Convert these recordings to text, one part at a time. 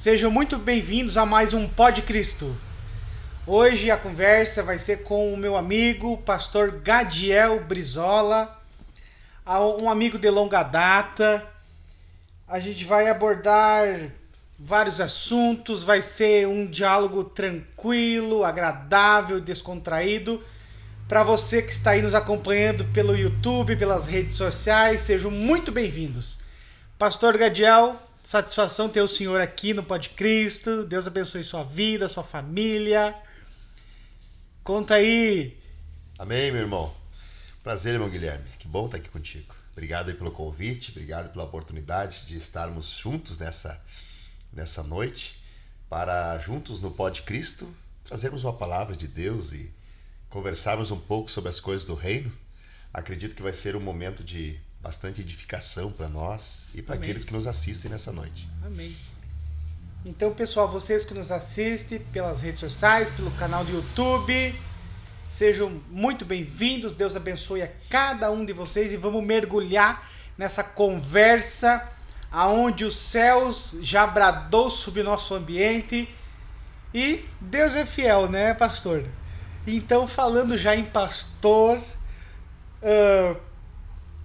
Sejam muito bem-vindos a mais um Pod Cristo. Hoje a conversa vai ser com o meu amigo, pastor Gadiel Brizola, um amigo de longa data. A gente vai abordar vários assuntos, vai ser um diálogo tranquilo, agradável, descontraído. Para você que está aí nos acompanhando pelo YouTube, pelas redes sociais, sejam muito bem-vindos. Pastor Gadiel, satisfação ter o senhor aqui no Pod Cristo. Deus abençoe sua vida, sua família. Conta aí. Amém, meu irmão. Prazer, irmão Guilherme. Que bom estar aqui contigo. Obrigado aí pelo convite, obrigado pela oportunidade de estarmos juntos nessa noite para, juntos no Pod Cristo, trazermos uma palavra de Deus e conversarmos um pouco sobre as coisas do reino. Acredito que vai ser um momento de bastante edificação para nós e para aqueles que nos assistem nessa noite. Amém. Então, pessoal, vocês que nos assistem pelas redes sociais, pelo canal do YouTube, sejam muito bem-vindos. Deus abençoe a cada um de vocês e vamos mergulhar nessa conversa aonde os céus já bradou sobre o nosso ambiente. E Deus é fiel, né, pastor? Então, falando já em pastor,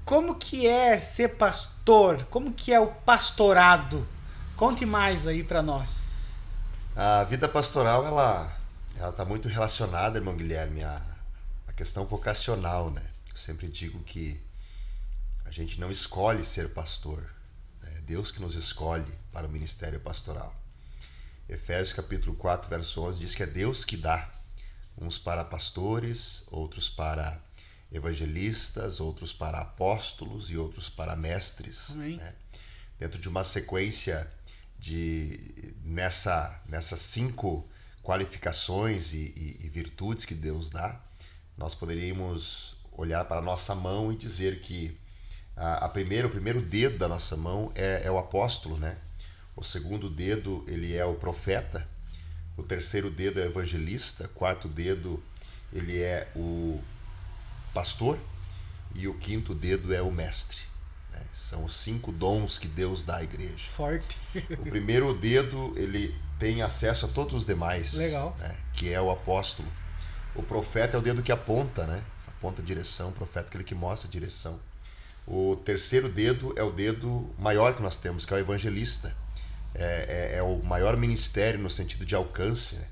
como que é ser pastor? Como que é o pastorado? Conte mais aí para nós. A vida pastoral, ela está muito relacionada, irmão Guilherme, à questão vocacional, né? Eu sempre digo que a gente não escolhe ser pastor, né? É Deus que nos escolhe para o ministério pastoral. Efésios capítulo 4, verso 11 diz que é Deus que dá, uns para pastores, outros para evangelistas, outros para apóstolos e outros para mestres, né? Dentro de uma sequência nessas 5 qualificações e virtudes que Deus dá, nós poderíamos olhar para a nossa mão e dizer que o primeiro dedo da nossa mão é o apóstolo, né? O segundo dedo, ele é o profeta. O terceiro dedo é o evangelista. O quarto dedo, ele é o pastor. E o quinto dedo é o mestre, né? São os 5 dons que Deus dá à igreja. Forte. O primeiro dedo, ele tem acesso a todos os demais. Legal. Né? Que é o apóstolo. O profeta é o dedo que aponta, né? Aponta a direção. O profeta é aquele que mostra a direção. O terceiro dedo é o dedo maior que nós temos, que é o evangelista. É o maior ministério no sentido de alcance, né?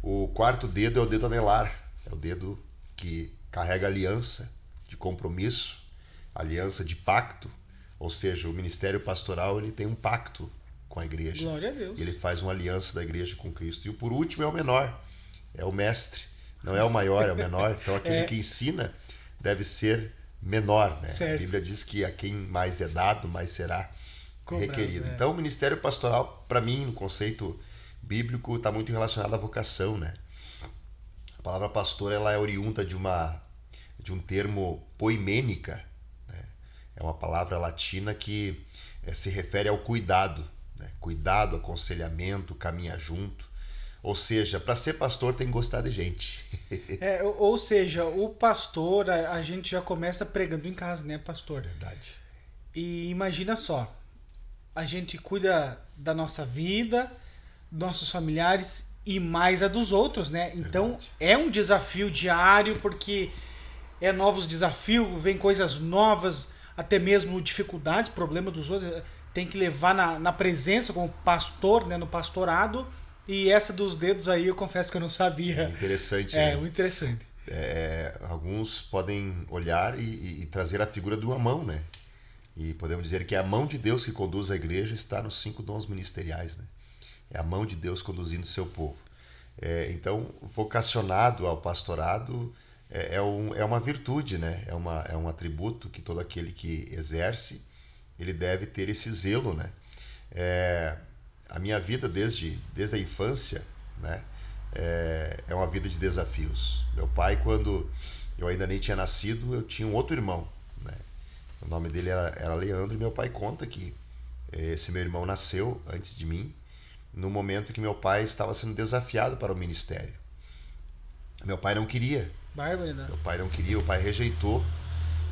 O quarto dedo é o dedo anelar. É o dedo que carrega aliança de compromisso, aliança de pacto. Ou seja, o ministério pastoral, ele tem um pacto com a igreja. Glória a Deus. E ele faz uma aliança da igreja com Cristo. E por último é o menor, é o mestre. Não é o maior, é o menor. Então aquele que ensina deve ser menor, né? Certo. A Bíblia diz que a quem mais é dado, mais será requerido. Então o ministério pastoral, para mim, no conceito bíblico, está muito relacionado à vocação, né? A palavra pastor, ela é oriunda de um termo poimênica, né? É uma palavra latina que se refere ao cuidado, né? Cuidado, aconselhamento, caminhar junto. Ou seja, para ser pastor tem que gostar de gente. Ou seja, o pastor, a gente já começa pregando em casa, né, pastor? Verdade. E imagina só, a gente cuida da nossa vida, dos nossos familiares e mais a dos outros, né? Então Verdade. é um desafio diário, porque novos desafios, vem coisas novas, até mesmo dificuldades, problemas dos outros, tem que levar na presença como pastor, né, no pastorado. E essa dos dedos aí, eu confesso que eu não sabia. Interessante, né? Muito interessante. Alguns podem olhar e trazer a figura de uma mão, né? E podemos dizer que a mão de Deus que conduz a igreja está nos 5 dons ministeriais, né? É a mão de Deus conduzindo o seu povo. Então, vocacionado ao pastorado é uma virtude, né? É um atributo que todo aquele que exerce, ele deve ter esse zelo, né? A minha vida desde a infância, né, é uma vida de desafios. Meu pai, quando eu ainda nem tinha nascido, eu tinha um outro irmão, né? O nome dele era Leandro, e meu pai conta que esse meu irmão nasceu antes de mim, no momento que meu pai estava sendo desafiado para o ministério. Meu pai não queria. Bárbaro, né? Meu pai não queria, o pai rejeitou.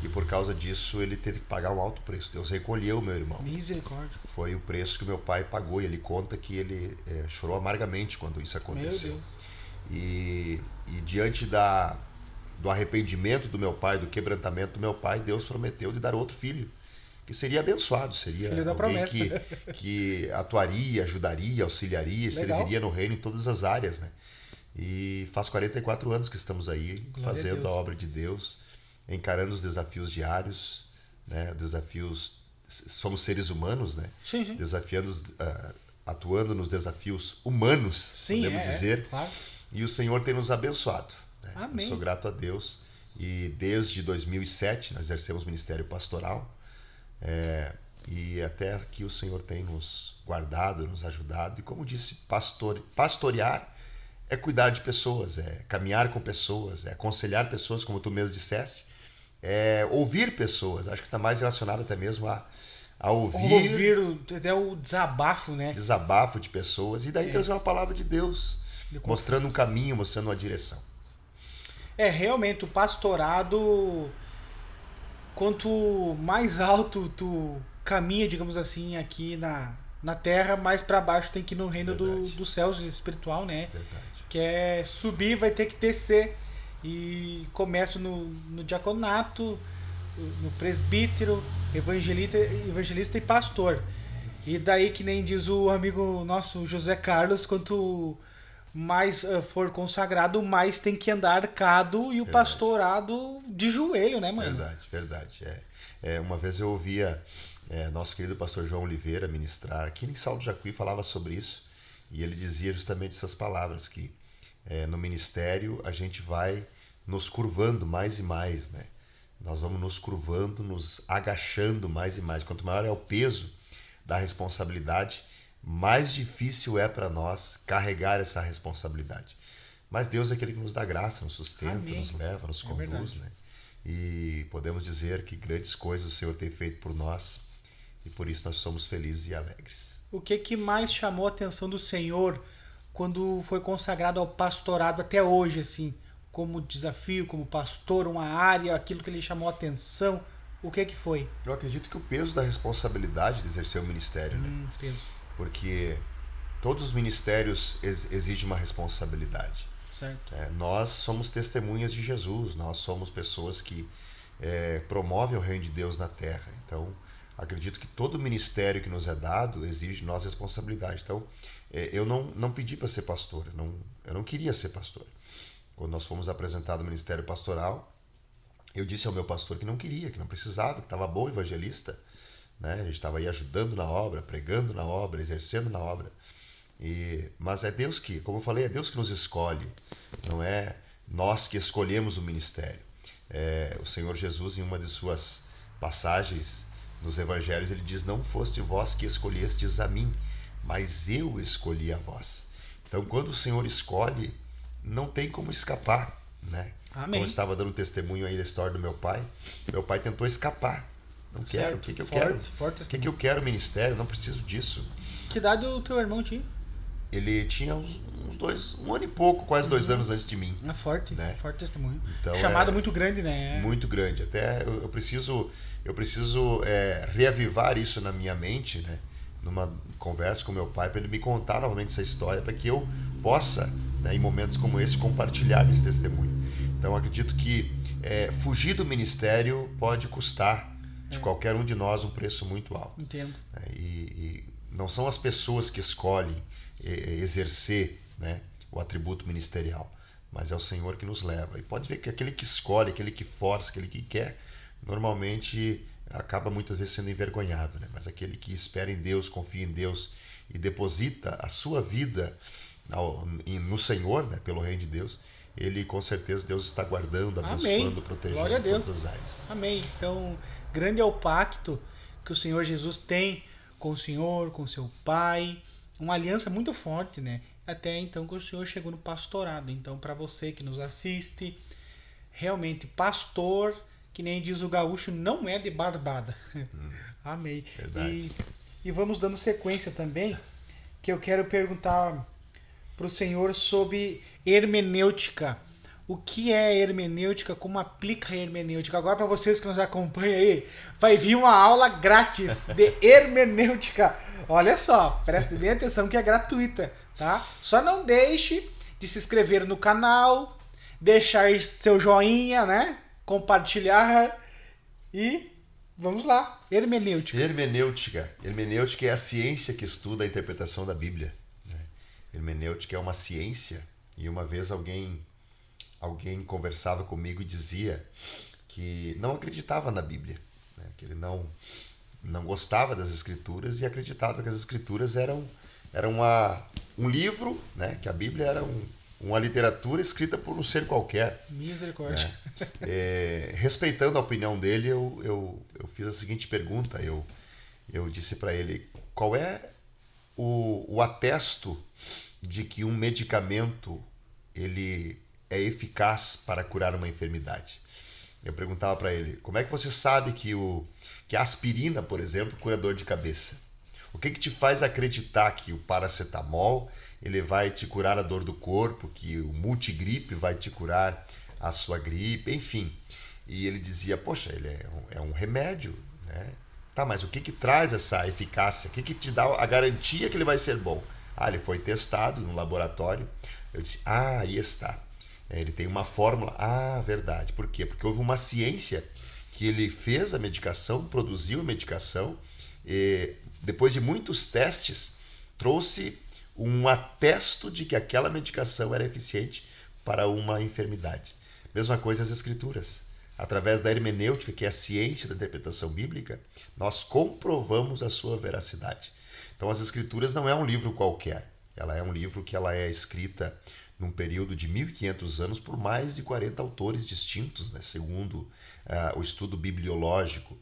E por causa disso ele teve que pagar um alto preço. Deus recolheu o meu irmão. Misericórdia. Foi o preço que meu pai pagou. E ele conta que ele chorou amargamente quando isso aconteceu. Meu Deus. E diante do arrependimento do meu pai, do quebrantamento do meu pai, Deus prometeu de dar outro filho, que seria abençoado, seria Filho da alguém promessa. que atuaria, ajudaria, auxiliaria, serviria no reino em todas as áreas, né? E faz 44 anos que estamos aí, Glória a fazendo Deus. a obra de Deus, encarando os desafios diários, né? Desafios, somos seres humanos, né? Sim, sim. Desafiando, atuando nos desafios humanos, Sim, podemos dizer. claro. E o Senhor tem nos abençoado, né? Amém. Eu sou grato a Deus. E desde 2007 nós exercemos ministério pastoral. E até aqui o Senhor tem nos guardado, nos ajudado. E como disse, pastorear é cuidar de pessoas, é caminhar com pessoas, é aconselhar pessoas, como tu mesmo disseste, é ouvir pessoas. Acho que está mais relacionado até mesmo a ouvir até o desabafo, né? desabafo de pessoas. E daí trazer uma palavra de Deus, mostrando um caminho, mostrando uma direção. Realmente, o pastorado, quanto mais alto tu caminha, digamos assim, aqui na terra, mais para baixo tem que ir no reino dos céus espiritual, né? Verdade. Que é subir, vai ter que descer. E começo no diaconato, no presbítero, evangelista e pastor. E daí, que nem diz o amigo nosso José Carlos, quanto mais for consagrado, mais tem que andar arcado e o pastorado de joelho, né, mano? Verdade. Uma vez eu ouvia nosso querido pastor João Oliveira ministrar aqui em Salto Jacuí, falava sobre isso, e ele dizia justamente essas palavras, que no ministério a gente vai nos curvando mais e mais, né? Nós vamos nos curvando, nos agachando mais e mais. Quanto maior é o peso da responsabilidade, mais difícil é para nós carregar essa responsabilidade. Mas Deus é aquele que nos dá graça, nos sustenta, Amém. nos leva, nos conduz, né? E podemos dizer que grandes coisas o Senhor tem feito por nós, e por isso nós somos felizes e alegres. O que mais chamou a atenção do Senhor quando foi consagrado ao pastorado até hoje, assim, como desafio, como pastor, uma área, aquilo que ele chamou a atenção, o que foi? Eu acredito que o peso da responsabilidade de exercer o ministério, né? Peso. Porque todos os ministérios exigem uma responsabilidade. Certo. Nós somos testemunhas de Jesus, nós somos pessoas que promovem o reino de Deus na terra. Então, acredito que todo ministério que nos é dado exige de nós responsabilidade. Então, eu não pedi para ser pastor, eu não queria ser pastor. Quando nós fomos apresentados ao ministério pastoral, eu disse ao meu pastor que não queria, que não precisava, que estava bom evangelista, né? A gente estava aí ajudando na obra, pregando na obra, exercendo na obra. Mas é Deus que, como eu falei, é Deus que nos escolhe, não é nós que escolhemos o ministério. O Senhor Jesus, em uma de suas passagens nos evangelhos, ele diz: não foste vós que escolhestes a mim, mas eu escolhi a vós. Então, quando o Senhor escolhe, não tem como escapar, né? Amém. Como eu estava dando testemunho aí da história do meu pai tentou escapar. Não quero, o que eu quero? Forte O que eu quero ministério? Não preciso disso. Que idade o teu irmão tinha? Ele tinha uns um ano e pouco, quase 2 anos antes de mim. É forte, né? Forte testemunho. Então, chamado muito grande, né? Muito grande. Até eu preciso reavivar isso na minha mente, né? Numa conversa com meu pai, para ele me contar novamente essa história, para que eu possa, né, em momentos como esse, compartilhar esse testemunho. Então, acredito que fugir do ministério pode custar de qualquer um de nós um preço muito alto. Entendo. E não são as pessoas que escolhem exercer, né, o atributo ministerial, mas é o Senhor que nos leva. E pode ver que aquele que escolhe, aquele que força, aquele que quer, normalmente acaba muitas vezes sendo envergonhado, né? Mas aquele que espera em Deus, confia em Deus e deposita a sua vida no Senhor, né, pelo reino de Deus, ele com certeza Deus está guardando, abençoando, protegendo Glória a Deus. todas as áreas. Amém. Então, grande é o pacto que o Senhor Jesus tem com o Senhor, com o seu Pai, uma aliança muito forte, né? Até então que o Senhor chegou no pastorado. Então, para você que nos assiste, realmente, pastor, que nem diz o gaúcho, não é de barbada. Amém. Verdade. E vamos dando sequência também, que eu quero perguntar para o Senhor sobre hermenêutica. o que é hermenêutica, como aplica a hermenêutica. Agora, para vocês que nos acompanham aí, vai vir uma aula grátis de hermenêutica. Olha só, preste bem atenção que é gratuita, tá? Só não deixe de se inscrever no canal, deixar seu joinha, né? Compartilhar e vamos lá. Hermenêutica. Hermenêutica é a ciência que estuda a interpretação da Bíblia. Hermenêutica é uma ciência, e uma vez alguém conversava comigo e dizia que não acreditava na Bíblia, né? Que ele não gostava das Escrituras e acreditava que as Escrituras eram um livro, né? Que a Bíblia era uma literatura escrita por um ser qualquer. Misericórdia. Né? Respeitando a opinião dele, eu fiz a seguinte pergunta, eu disse para ele, qual é o atesto de que um medicamento ele é eficaz para curar uma enfermidade? Eu perguntava para ele, como é que você sabe que a aspirina, por exemplo, cura dor de cabeça? O que te faz acreditar que o paracetamol ele vai te curar a dor do corpo, que o multigripe vai te curar a sua gripe, enfim? E ele dizia, poxa, ele é um remédio, né? Tá, mas o que traz essa eficácia? O que te dá a garantia que ele vai ser bom? Ele foi testado no laboratório. Eu disse, aí está. Ele tem uma fórmula. Verdade. Por quê? Porque houve uma ciência que ele fez a medicação, produziu a medicação, e depois de muitos testes, trouxe um atesto de que aquela medicação era eficiente para uma enfermidade. Mesma coisa as Escrituras. Através da hermenêutica, que é a ciência da interpretação bíblica, nós comprovamos a sua veracidade. Então, as Escrituras não é um livro qualquer. Ela é um livro que ela é escrita num período de 1.500 anos por mais de 40 autores distintos, né, segundo o estudo bibliológico.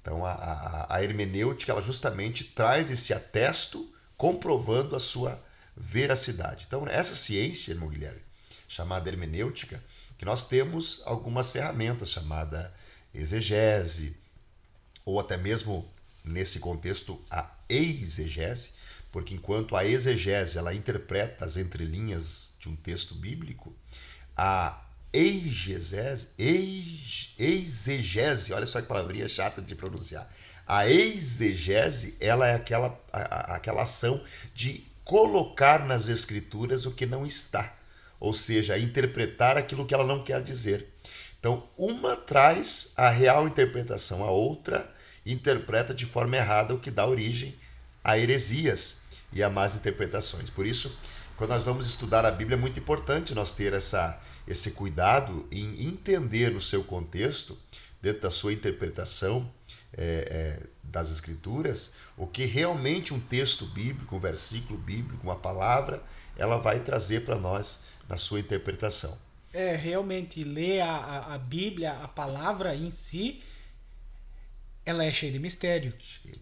Então, a hermenêutica ela justamente traz esse atesto comprovando a sua veracidade. Então, essa ciência, irmão Guilherme, chamada hermenêutica, que nós temos algumas ferramentas, chamada exegese, ou até mesmo, nesse contexto, a exegese, porque enquanto a exegese ela interpreta as entrelinhas de um texto bíblico, a exegese, olha só que palavrinha chata de pronunciar, a exegese ela é aquela ação de colocar nas Escrituras o que não está, ou seja, interpretar aquilo que ela não quer dizer. Então, uma traz a real interpretação, a outra interpreta de forma errada, o que dá origem a heresias e a más interpretações. Por isso, quando nós vamos estudar a Bíblia, é muito importante nós ter esse cuidado em entender no seu contexto, dentro da sua interpretação das Escrituras, o que realmente um texto bíblico, um versículo bíblico, uma palavra, ela vai trazer para nós na sua interpretação. Realmente, ler a Bíblia, a palavra em si, ela é cheia de mistério.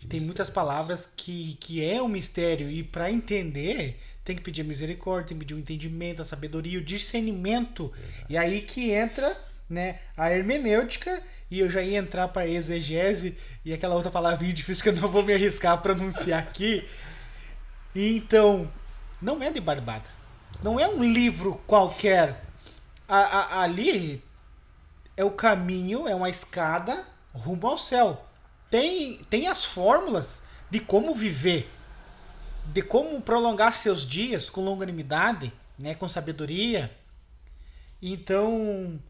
Tem muitas palavras que é um mistério, e para entender, tem que pedir misericórdia, tem que pedir o entendimento, a sabedoria, o discernimento. Verdade. E aí que entra, né, a hermenêutica, e eu já ia entrar para a exegese, e aquela outra palavrinha difícil que eu não vou me arriscar a pronunciar aqui. Então, não é de barbada. Não é um livro qualquer. Ali é o caminho, é uma escada rumo ao céu. Tem as fórmulas de como viver, de como prolongar seus dias com longanimidade, né, com sabedoria. Então,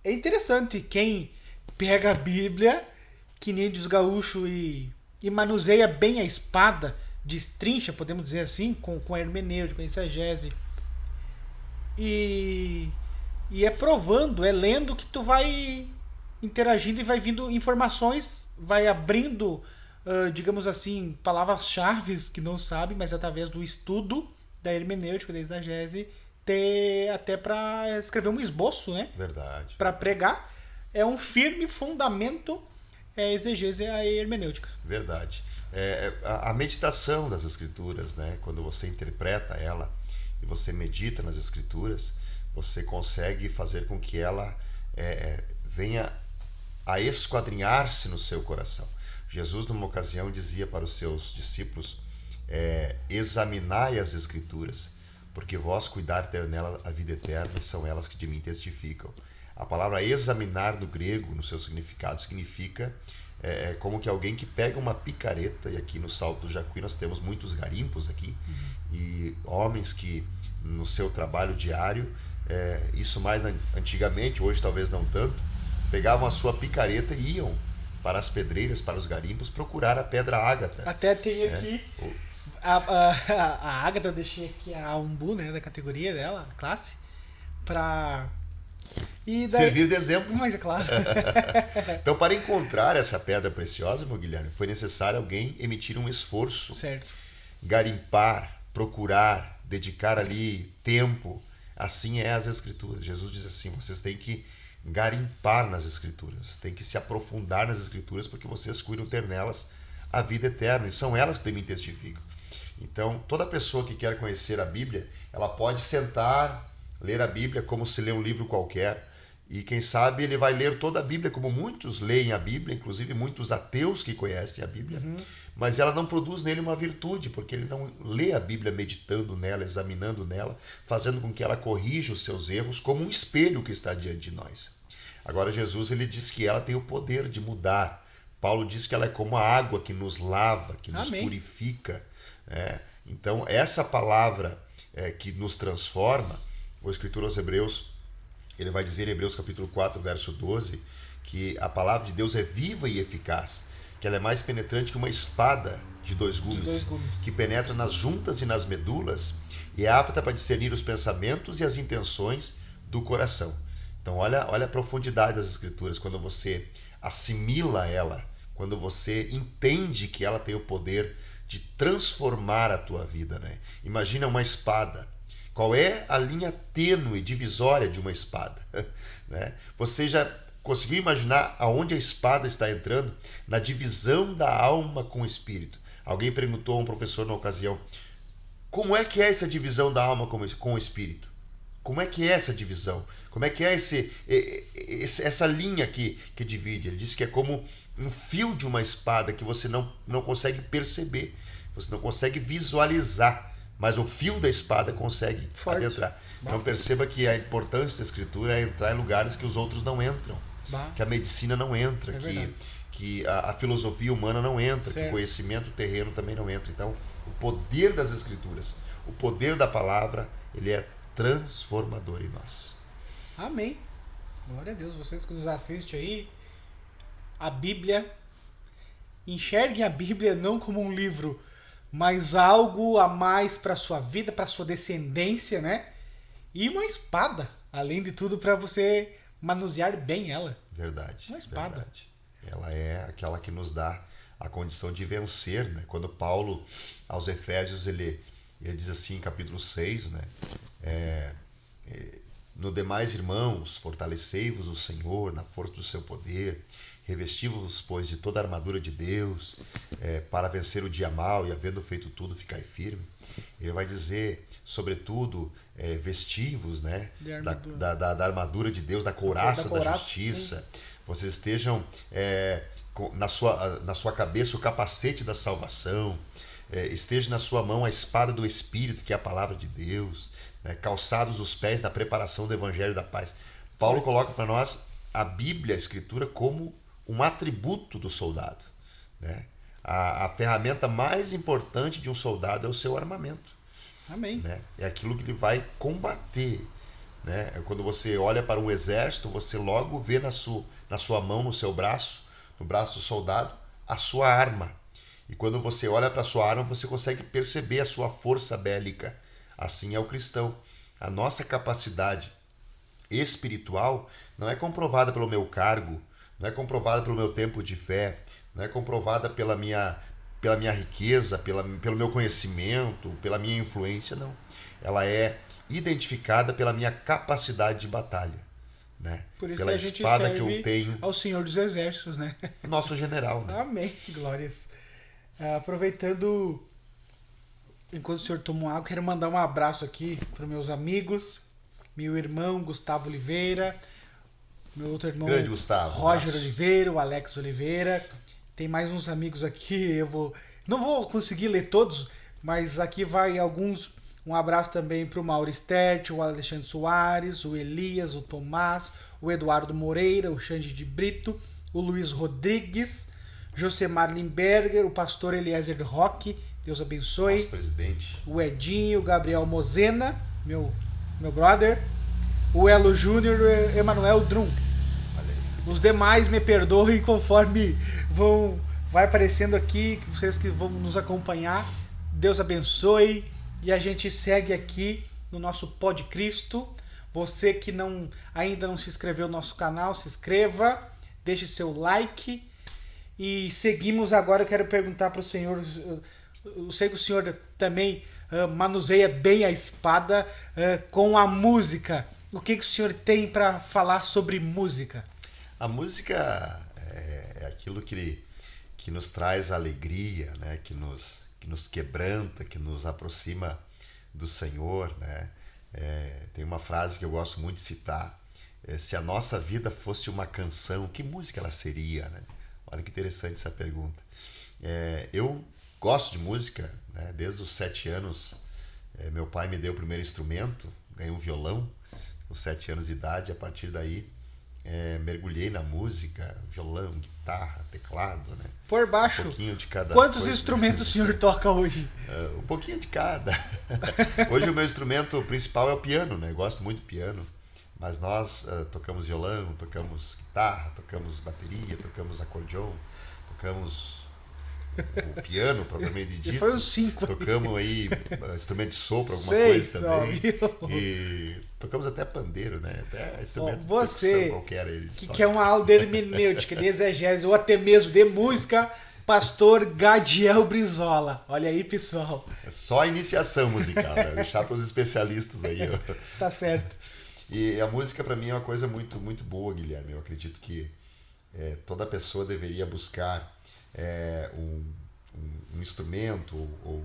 é interessante quem pega a Bíblia, que nem diz gaúcho, e manuseia bem a espada, destrincha, podemos dizer assim, com a hermenêutica, com a exegese. E é provando, é lendo que tu vai interagindo e vai vindo informações, vai abrindo, digamos assim, palavras-chave que não sabe, mas através do estudo da hermenêutica, da exegese, ter até para escrever um esboço, né? Verdade. Para pregar, é um firme fundamento, a exegese, a hermenêutica. Verdade. A meditação das Escrituras, né? Quando você interpreta ela e você medita nas Escrituras, você consegue fazer com que ela venha a esquadrinhar-se no seu coração. Jesus, numa ocasião, dizia para os seus discípulos, examinai as Escrituras, porque vós cuidar ter nela a vida eterna, e são elas que de mim testificam. A palavra examinar no grego, no seu significado, significa como que alguém que pega uma picareta, e aqui no Salto do Jacuí nós temos muitos garimpos aqui, e homens que no seu trabalho diário, isso mais antigamente, hoje talvez não tanto, pegavam a sua picareta e iam para as pedreiras, para os garimpos, procurar a pedra ágata. Até tem aqui a ágata, eu deixei aqui a umbu, né, da categoria dela, classe, para servir de exemplo. Mas é claro. Então, para encontrar essa pedra preciosa, meu Guilherme, foi necessário alguém emitir um esforço. Certo. Garimpar, procurar, dedicar ali tempo. Assim é as Escrituras. Jesus diz assim, vocês têm que garimpar nas Escrituras, têm que se aprofundar nas Escrituras, porque vocês cuidam ter nelas a vida eterna, e são elas que me testificam. Então, toda pessoa que quer conhecer a Bíblia, ela pode sentar, ler a Bíblia como se lê um livro qualquer, e quem sabe ele vai ler toda a Bíblia como muitos leem a Bíblia, inclusive muitos ateus que conhecem a Bíblia, mas ela não produz nele uma virtude, porque ele não lê a Bíblia meditando nela, examinando nela, fazendo com que ela corrija os seus erros como um espelho que está diante de nós. Agora Jesus, ele diz que ela tem o poder de mudar. Paulo diz que ela é como a água que nos lava, que nos purifica. Então essa palavra que nos transforma, o escritor aos Hebreus, ele vai dizer em Hebreus capítulo 4, verso 12, que a palavra de Deus é viva e eficaz, que ela é mais penetrante que uma espada de dois gumes, que penetra nas juntas e nas medulas e é apta para discernir os pensamentos e as intenções do coração. Então olha a profundidade das Escrituras, quando você assimila ela, quando você entende que ela tem o poder de transformar a tua vida, né? Imagina uma espada. Qual é a linha tênue, divisória de uma espada? Né? Você já conseguiu imaginar aonde a espada está entrando? Na divisão da alma com o espírito. Alguém perguntou a um professor na ocasião, como é que é essa divisão da alma com o espírito? Como é que é essa divisão? Como é que é essa linha que divide? Ele disse que é como um fio de uma espada que você não consegue perceber, você não consegue visualizar, mas o fio da espada consegue adentrar. Então perceba que a importância da Escritura é entrar em lugares que os outros não entram, que a medicina não entra, que a filosofia humana não entra, que o conhecimento terreno também não entra. Então o poder das Escrituras, o poder da palavra, ele é transformador em nós. Amém. Glória a Deus. Vocês que nos assistem aí, a Bíblia, enxerguem a Bíblia não como um livro, mas algo a mais para sua vida, para sua descendência, né? E uma espada, além de tudo, para você manusear bem ela. Verdade. Uma espada. Verdade. Ela é aquela que nos dá a condição de vencer, né? Quando Paulo, aos Efésios, ele diz assim, em capítulo 6, né? No demais, irmãos, fortalecei-vos o Senhor na força do seu poder, revesti-vos, pois, de toda a armadura de Deus, para vencer o dia mau, e havendo feito tudo, ficai firme. Ele vai dizer, sobretudo, vesti-vos, né, da armadura de Deus, da couraça da justiça. Sim. Vocês estejam na sua cabeça o capacete da salvação, esteja na sua mão a espada do Espírito, que é a palavra de Deus, né, calçados os pés na preparação do Evangelho da Paz. Paulo coloca para nós a Bíblia, a Escritura, como um atributo do soldado, né? A ferramenta mais importante de um soldado é o seu armamento. Amém. Né? É aquilo que ele vai combater. Né? Quando você olha para um exército, você logo vê na sua mão, no seu braço, no braço do soldado, a sua arma. E quando você olha para a sua arma, você consegue perceber a sua força bélica. Assim é o cristão. A nossa capacidade espiritual não é comprovada pelo meu cargo, não é comprovada pelo meu tempo de fé, não é comprovada pela minha riqueza, pelo meu conhecimento, pela minha influência, não. Ela é identificada pela minha capacidade de batalha, né? Por isso pela que a gente espada serve que eu tenho. Ao Senhor dos Exércitos, né? Nosso general. Né? Amém, glórias. Aproveitando, enquanto o senhor toma água, quero mandar um abraço aqui para os meus amigos, meu irmão Gustavo Oliveira, meu outro irmão Grande Gustavo, Roger Oliveira, o Alex Oliveira. Tem mais uns amigos aqui, não vou conseguir ler todos, mas aqui vai alguns Um abraço também para o Mauristete, o Alexandre Soares, o Elias, o Tomás, o Eduardo Moreira, o Xande de Brito, o Luiz Rodrigues, Josemar Limberger, o pastor Eliezer Roque, Deus abençoe. Nosso presidente. O Edinho, o Gabriel Mozena, meu brother. O Elo Júnior e o Emanuel Drum. Os demais me perdoem conforme vai aparecendo aqui, vocês que vão nos acompanhar. Deus abençoe. E a gente segue aqui no nosso Pod Cristo. Você que ainda não se inscreveu no nosso canal, se inscreva, deixe seu like. E seguimos agora. Eu quero perguntar para o senhor, eu sei que o senhor também manuseia bem a espada com a música. O que o senhor tem para falar sobre música? A música é aquilo que nos traz alegria, né? que nos quebranta, que nos aproxima do Senhor, né? Tem uma frase que eu gosto muito de citar: se a nossa vida fosse uma canção, que música ela seria, né? Olha que interessante essa pergunta. Eu gosto de música, né? Desde os 7 anos, meu pai me deu o primeiro instrumento, ganhei um violão com 7 anos de idade. A partir daí mergulhei na música, violão, guitarra, teclado, né? Por baixo, um pouquinho de cada quantos coisa. instrumentos o senhor toca hoje? Um pouquinho de cada. Hoje o meu instrumento principal é o piano, né? Eu gosto muito do piano, mas nós tocamos violão, tocamos guitarra, tocamos bateria, tocamos acordeon, tocamos o piano, propriamente dito. Foi uns 5. Tocamos aí instrumento de sopro, alguma 6, coisa também. E tocamos até pandeiro, né? Até instrumento de percussão qualquer. Que quer uma aula de hermenêutica, de exegese ou até mesmo de música, pastor Gadiel Brizola. Olha aí, pessoal. É só a iniciação musical, né? Deixar para os especialistas aí. Ó. Tá certo. E a música para mim é uma coisa muito, muito boa, Guilherme. Eu acredito que toda pessoa deveria buscar um instrumento ou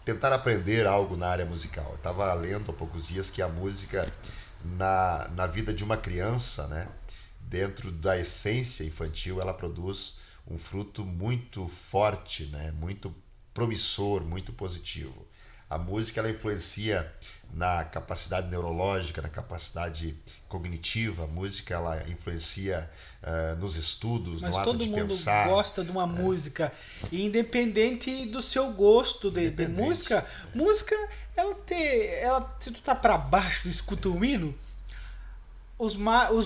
tentar aprender algo na área musical. Eu estava lendo há poucos dias que a música na vida de uma criança, né, dentro da essência infantil, ela produz um fruto muito forte, né, muito promissor, muito positivo. A música ela influencia na capacidade neurológica, na capacidade cognitiva. A música ela influencia nos estudos, no ato de pensar. Mas todo mundo gosta de uma música, e independente do seu gosto de música, música se tu tá para baixo, tu escuta um hino, os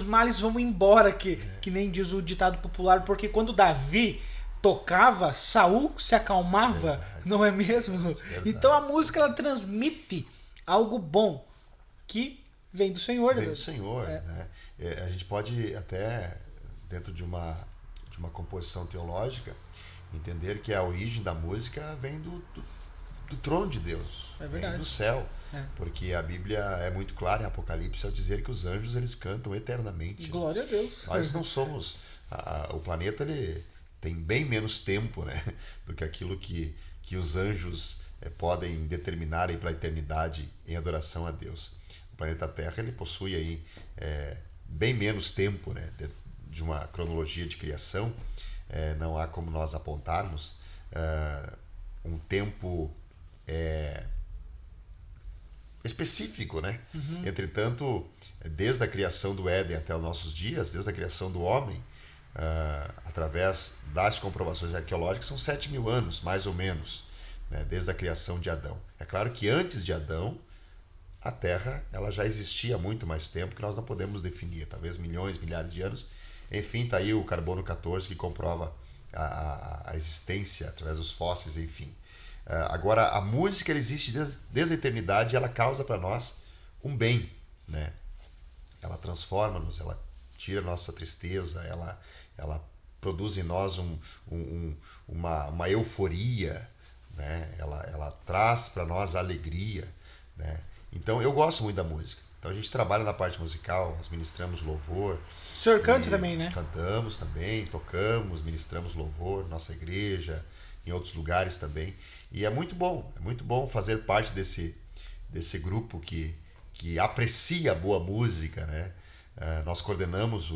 males vão embora, que nem diz o ditado popular, porque quando Davi tocava, Saul se acalmava. Verdade. Não é mesmo? Verdade. Então a música ela transmite algo bom que vem do Senhor. Vem do Senhor, né? A gente pode até, dentro de uma composição teológica, entender que a origem da música vem do trono de Deus, vem do céu. Porque a Bíblia é muito clara em Apocalipse ao dizer que os anjos eles cantam eternamente. Glória a Deus. Nós não somos... o planeta ele tem bem menos tempo, né, do que aquilo que os anjos podem determinar para a eternidade em adoração a Deus. O planeta Terra ele possui aí, bem menos tempo, né, de uma cronologia de criação. Não há como nós apontarmos um tempo específico, né? Uhum. Entretanto, desde a criação do Éden até os nossos dias, desde a criação do homem, através das comprovações arqueológicas, são 7.000 anos, mais ou menos, né, desde a criação de Adão. É claro que antes de Adão, a Terra ela já existia há muito mais tempo, que nós não podemos definir, talvez milhões, milhares de anos. Enfim, está aí o carbono 14 que comprova a existência através dos fósseis, enfim. Agora, a música ela existe desde a eternidade e ela causa para nós um bem, né? Ela transforma-nos, ela tira a nossa tristeza, ela produz em nós uma euforia, né? Ela traz para nós alegria, né? Então eu gosto muito da música. Então a gente trabalha na parte musical, nós ministramos louvor. O senhor canta também, né? Cantamos também, tocamos, ministramos louvor, nossa igreja, em outros lugares também. E é muito bom fazer parte desse grupo que aprecia a boa música, né? Nós coordenamos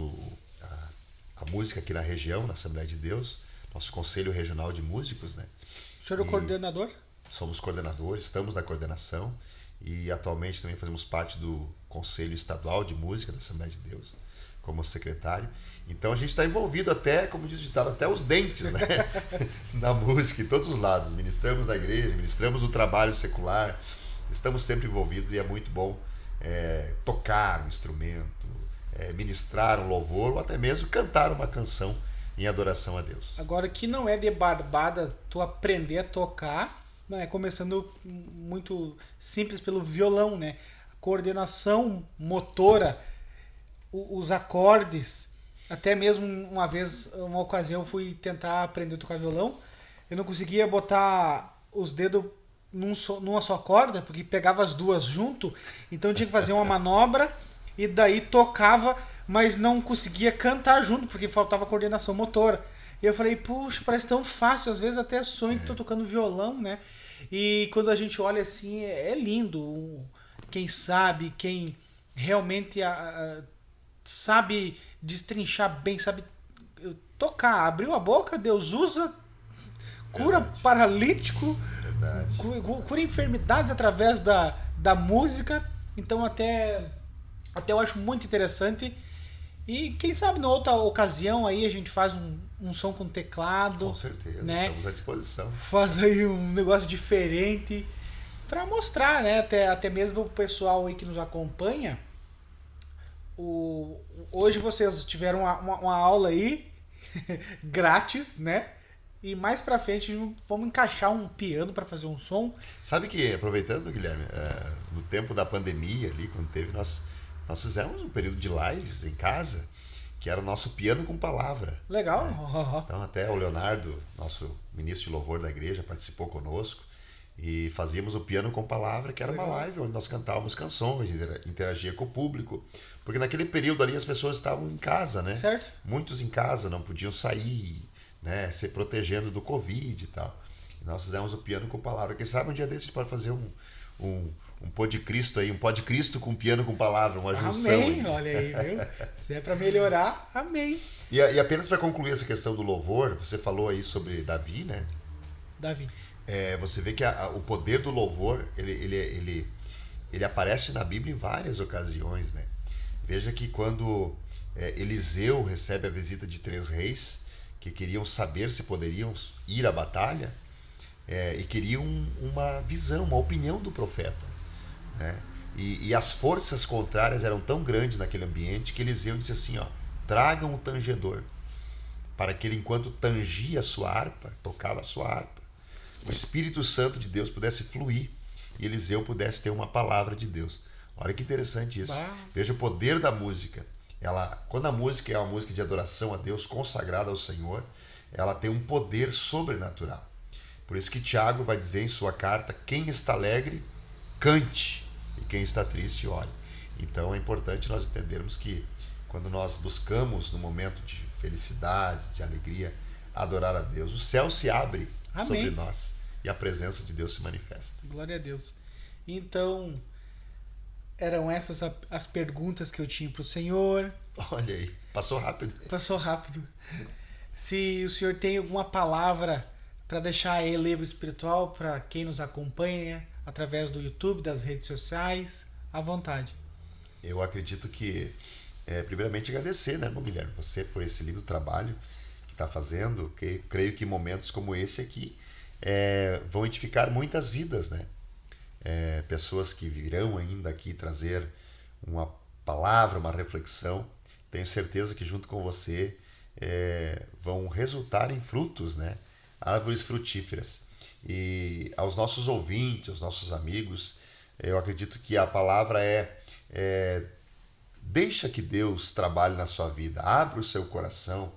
a música aqui na região, na Assembleia de Deus, nosso Conselho Regional de Músicos, né? O senhor é o coordenador? Somos coordenadores, estamos na coordenação e atualmente também fazemos parte do Conselho Estadual de Música da Assembleia de Deus, como secretário. Então a gente está envolvido até, como diz o ditado, até os dentes, né? Na música, em todos os lados. Ministramos na igreja, ministramos no trabalho secular, estamos sempre envolvidos e é muito bom tocar um instrumento, ministrar um louvor ou até mesmo cantar uma canção em adoração a Deus. Agora, que não é de barbada tu aprender a tocar, não é começando muito simples pelo violão, né? Coordenação motora, os acordes, até mesmo uma ocasião eu fui tentar aprender a tocar violão, eu não conseguia botar os dedos numa só corda, porque pegava as duas junto, então eu tinha que fazer uma manobra e daí tocava, mas não conseguia cantar junto, porque faltava coordenação motora. E eu falei, puxa, parece tão fácil, às vezes até sonho que tô tocando violão, né? E quando a gente olha assim, é lindo. Quem sabe, quem realmente sabe destrinchar bem, sabe tocar, abriu a boca, Deus usa, cura paralítico, cura enfermidades através da música. Então até eu acho muito interessante. E quem sabe na outra ocasião aí a gente faz um som com teclado. Com certeza, né? Estamos à disposição. Faz aí um negócio diferente para mostrar, né? Até mesmo o pessoal aí que nos acompanha. Hoje vocês tiveram uma aula aí grátis, né? E mais pra frente vamos encaixar um piano para fazer um som. Sabe que, aproveitando, Guilherme, no tempo da pandemia ali, quando teve, nós fizemos um período de lives em casa, que era o nosso piano com palavra. Legal. Né? Então até o Leonardo, nosso ministro de louvor da igreja, participou conosco e fazíamos o piano com palavra, que era uma live onde nós cantávamos canções, interagia com o público, porque naquele período ali as pessoas estavam em casa, né? Certo. Muitos em casa, não podiam sair, né? Se protegendo do Covid e tal. E nós fizemos o piano com palavra. Quem sabe um dia desses pode fazer um Podcristo aí, um Podcristo com piano com palavra, uma junção. Amém, aí. olha aí, viu? Se é para melhorar, amém. E apenas para concluir essa questão do louvor, você falou aí sobre Davi, né? Davi. Você vê que o poder do louvor, ele aparece na Bíblia em várias ocasiões, né? Veja que quando Eliseu recebe a visita de 3 reis, que queriam saber se poderiam ir à batalha, e queriam uma visão, uma opinião do profeta, né? E as forças contrárias eram tão grandes naquele ambiente que Eliseu disse assim, tragam o tangedor, para que ele, enquanto tangia a sua harpa, tocava a sua harpa, o Espírito Santo de Deus pudesse fluir e Eliseu pudesse ter uma palavra de Deus. Olha que interessante isso. Veja o poder da música. Quando a música é uma música de adoração a Deus, consagrada ao Senhor, ela tem um poder sobrenatural. Por isso que Tiago vai dizer em sua carta, quem está alegre, cante, e quem está triste, ore. Então é importante nós entendermos que quando nós buscamos no momento de felicidade, de alegria, adorar a Deus, o céu se abre sobre nós e a presença de Deus se manifesta. Glória a Deus. Então, eram essas as perguntas que eu tinha para o Senhor. Olha aí, passou rápido. Passou rápido. Se o Senhor tem alguma palavra para deixar aí livro espiritual para quem nos acompanha através do YouTube, das redes sociais, à vontade. Eu acredito que, primeiramente, agradecer, né, irmão Guilherme, você por esse lindo trabalho que está fazendo. Creio que momentos como esse aqui vão edificar muitas vidas, né? Pessoas que virão ainda aqui trazer uma palavra, uma reflexão. Tenho certeza que junto com você vão resultar em frutos, né? Árvores frutíferas. E aos nossos ouvintes, aos nossos amigos, eu acredito que a palavra deixa que Deus trabalhe na sua vida, abra o seu coração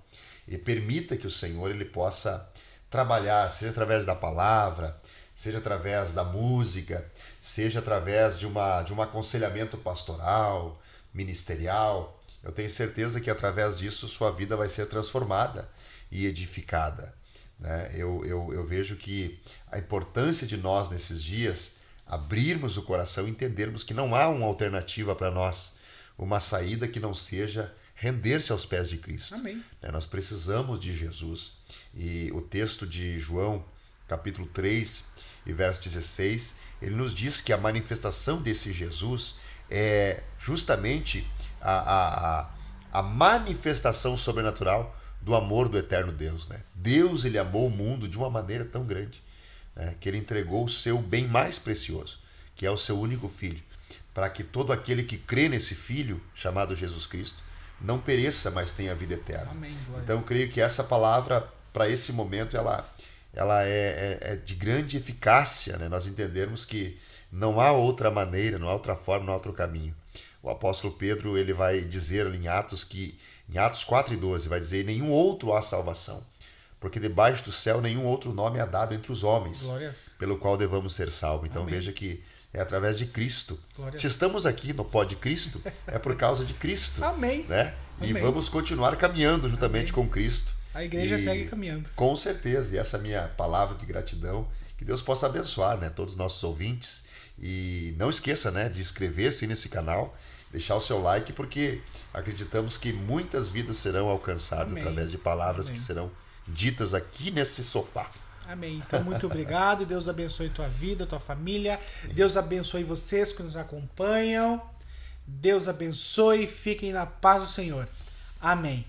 e permita que o Senhor ele possa trabalhar, seja através da palavra, seja através da música, seja através de um aconselhamento pastoral, ministerial. Eu tenho certeza que através disso sua vida vai ser transformada e edificada, né? Eu vejo que a importância de nós nesses dias abrirmos o coração e entendermos que não há uma alternativa para nós, uma saída que não seja render-se aos pés de Cristo. Amém. Nós precisamos de Jesus. E o texto de João capítulo 3 e verso 16, ele nos diz que a manifestação desse Jesus é justamente a manifestação sobrenatural do amor do eterno Deus, né? Deus, ele amou o mundo de uma maneira tão grande, né, que ele entregou o seu bem mais precioso, que é o seu único filho, para que todo aquele que crê nesse filho, chamado Jesus Cristo, não pereça, mas tenha vida eterna. Amém, então eu creio que essa palavra, para esse momento, ela é de grande eficácia, né? Nós entendermos que não há outra maneira, não há outra forma, não há outro caminho. O apóstolo Pedro, ele vai dizer ali em Atos 4:12, vai dizer: nenhum outro há salvação, porque debaixo do céu nenhum outro nome é dado entre os homens, Glórias. pelo qual devamos ser salvos. Então Amém. veja que é através de Cristo. Glórias. Se estamos aqui no Pó de Cristo, é por causa de Cristo. Amém. Né? E Amém. vamos continuar caminhando juntamente Amém. com Cristo. A igreja segue caminhando. Com certeza. E essa minha palavra de gratidão, que Deus possa abençoar, né, todos os nossos ouvintes. E não esqueça, né, de inscrever-se nesse canal, deixar o seu like, porque acreditamos que muitas vidas serão alcançadas Amém. através de palavras Amém. que serão ditas aqui nesse sofá. Amém. Então, muito obrigado. Deus abençoe tua vida, tua família. Deus abençoe vocês que nos acompanham. Deus abençoe. Fiquem na paz do Senhor. Amém.